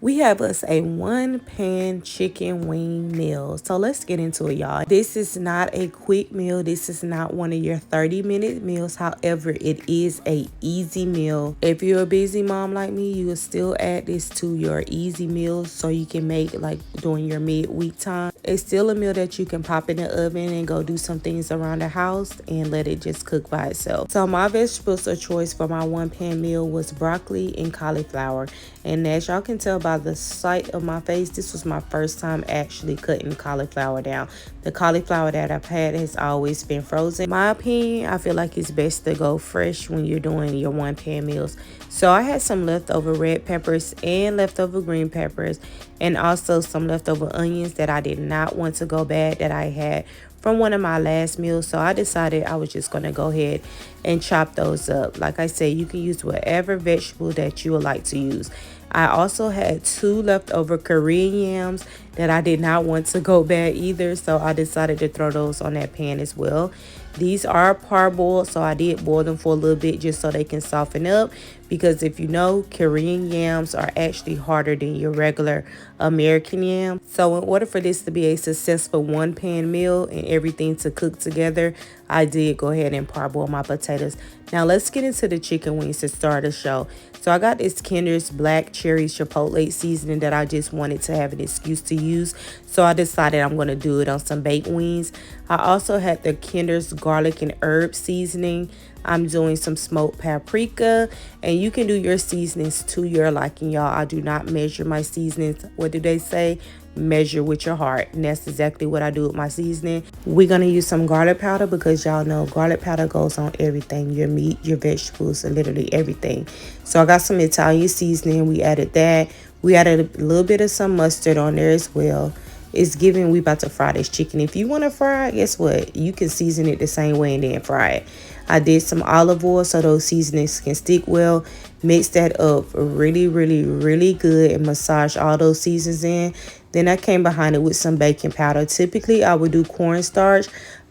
We have us a 1 pan chicken wing meal. So let's get into it, y'all. This is not a quick meal. This is not one of your 30-minute meals. However, it is a easy meal. If you're a busy mom like me, you will still add this to your easy meals so you can make like during your midweek time. It's still a meal that you can pop in the oven and go do some things around the house and let it just cook by itself. So my vegetables of choice for my 1 pan meal was broccoli and cauliflower. And as y'all can tell by the sight of my face, this was my first time actually cutting cauliflower down. The cauliflower that I've had has always been frozen. In my opinion, I feel like it's best to go fresh when you're doing your 1 pan meals. So I had some leftover red peppers and leftover green peppers, and also some leftover onions that I did not want to go bad that I had from one of my last meals. So I decided I was just going to go ahead and chop those up. Like I said, you can use whatever vegetable that you would like to use. I also had 2 leftover Korean yams that I did not want to go bad either, so I decided to throw those on that pan as well. These are parboiled, so I did boil them for a little bit just so they can soften up, because if you know, Korean yams are actually harder than your regular American yam. So in order for this to be a successful 1 pan meal and everything to cook together, I did go ahead and parboil my potatoes. Now let's get into the chicken wings to start the show. So I got this Kinder's black cherry chipotle seasoning that I just wanted to have an excuse to use. So I decided I'm going to do it on some baked wings. I also had the Kinder's garlic and herb seasoning. I'm doing some smoked paprika, and you can do your seasonings to your liking, y'all. I do not measure my seasonings. What do they say? Measure with your heart, and that's exactly what I do with my seasoning. We're gonna use some garlic powder because y'all know garlic powder goes on everything, your meat, your vegetables, and literally everything. So I got some Italian seasoning. We added that. We added a little bit of some mustard on there as well. It's giving we about to fry this chicken. If you want to fry it, guess what? You can season it the same way and then fry it. I did some olive oil so those seasonings can stick well. Mix that up really, really, really good and massage all those seasons in. Then I came behind it with some baking powder. Typically, I would do cornstarch,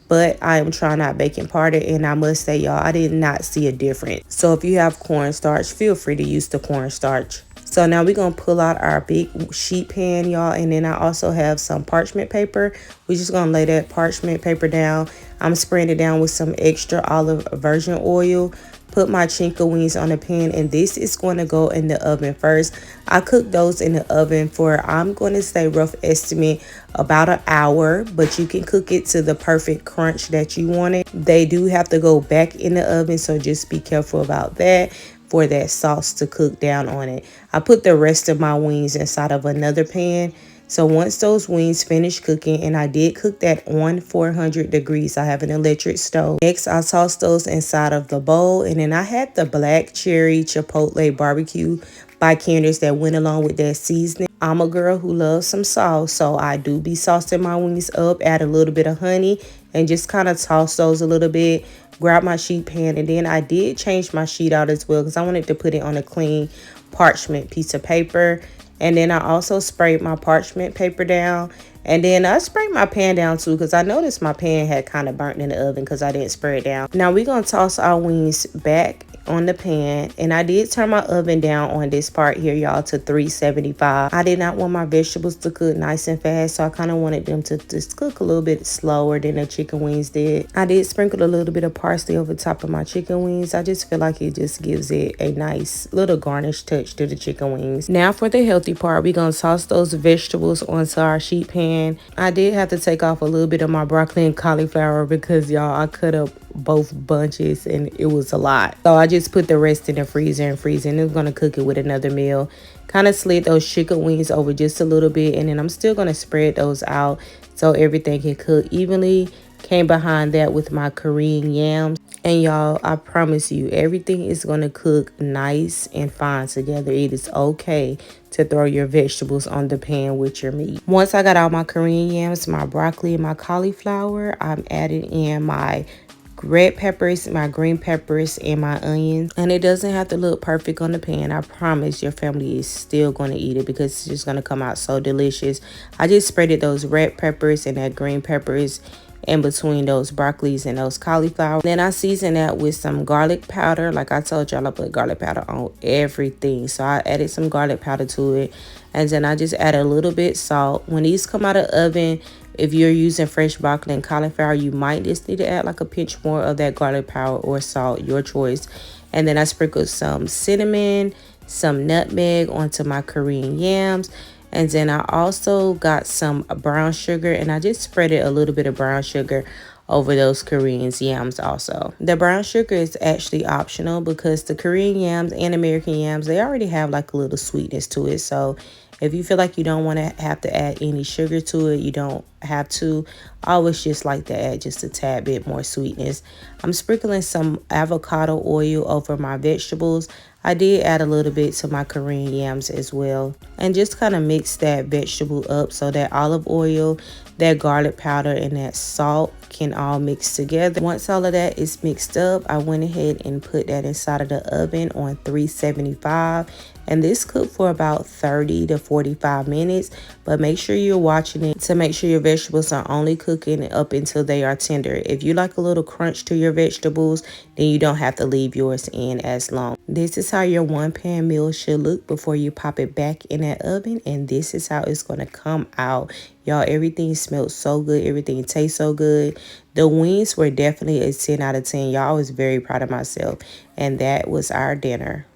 but I am trying out baking powder, and I must say, y'all, I did not see a difference. So if you have cornstarch, feel free to use the cornstarch. So now we're going to pull out our big sheet pan, y'all. And then I also have some parchment paper. We're just going to lay that parchment paper down. I'm spraying it down with some extra olive virgin oil. Put my chinka wings on the pan, and this is going to go in the oven first. I cook those in the oven for, I'm going to say rough estimate, about an hour, but you can cook it to the perfect crunch that you want it. They do have to go back in the oven, so just be careful about that for that sauce to cook down on it. I put the rest of my wings inside of another pan. So once those wings finish cooking, and I did cook that on 400 degrees, I have an electric stove. Next, I tossed those inside of the bowl, and then I had the black cherry chipotle barbecue by Candace that went along with that seasoning. I'm a girl who loves some sauce, so I do be saucing my wings up, add a little bit of honey, and just kind of toss those a little bit. Grab my sheet pan, and then I did change my sheet out as well because I wanted to put it on a clean parchment piece of paper. And then I also sprayed my parchment paper down. And then I sprayed my pan down too because I noticed my pan had kind of burnt in the oven because I didn't spray it down. Now we're going to toss our wings back on the pan, and I did turn my oven down on this part here, y'all, to 375. I did not want my vegetables to cook nice and fast, so I kind of wanted them to just cook a little bit slower than the chicken wings did. I did sprinkle a little bit of parsley over top of my chicken wings. I just feel like it just gives it a nice little garnish touch to the chicken wings. Now for the healthy part, we're gonna toss those vegetables onto our sheet pan. I did have to take off a little bit of my broccoli and cauliflower because, y'all, I cut up both bunches and it was a lot. So I just put the rest in the freezer and freeze, and I'm gonna cook it with another meal. Kind of slid those chicken wings over just a little bit, and then I'm still gonna spread those out so everything can cook evenly. Came behind that with my Korean yams, and y'all, I promise you, everything is gonna cook nice and fine together. It is okay to throw your vegetables on the pan with your meat. Once I got all my Korean yams, my broccoli, and my cauliflower, I'm adding in my red peppers, my green peppers, and my onions. And it doesn't have to look perfect on the pan. I promise your family is still going to eat it because it's just going to come out so delicious. I just spreaded those red peppers and that green peppers in between those broccolis and those cauliflower. Then I season that with some garlic powder. Like I told y'all, I put garlic powder on everything. So I added some garlic powder to it. And then I just add a little bit salt. When these come out of the oven, if you're using fresh broccoli and cauliflower, you might just need to add like a pinch more of that garlic powder or salt, your choice. And then I sprinkle some cinnamon, some nutmeg onto my Korean yams. And then I also got some brown sugar, and I just spreaded a little bit of brown sugar over those Korean yams also. The brown sugar is actually optional because the Korean yams and American yams, they already have like a little sweetness to it. So if you feel like you don't want to have to add any sugar to it, you don't have to. I always just like to add just a tad bit more sweetness. I'm sprinkling some avocado oil over my vegetables. I did add a little bit to my Korean yams as well. And just kind of mix that vegetable up so that olive oil, that garlic powder, and that salt can all mix together. Once all of that is mixed up, I went ahead and put that inside of the oven on 375. And this cooked for about 30 to 45 minutes. But make sure you're watching it to make sure your vegetables are only cooking up until they are tender. If you like a little crunch to your vegetables, then you don't have to leave yours in as long. This is how your one pan meal should look before you pop it back in that oven. And this is how it's going to come out. Y'all, everything smells so good. Everything tastes so good. The wings were definitely a 10 out of 10. Y'all, I was very proud of myself. And that was our dinner.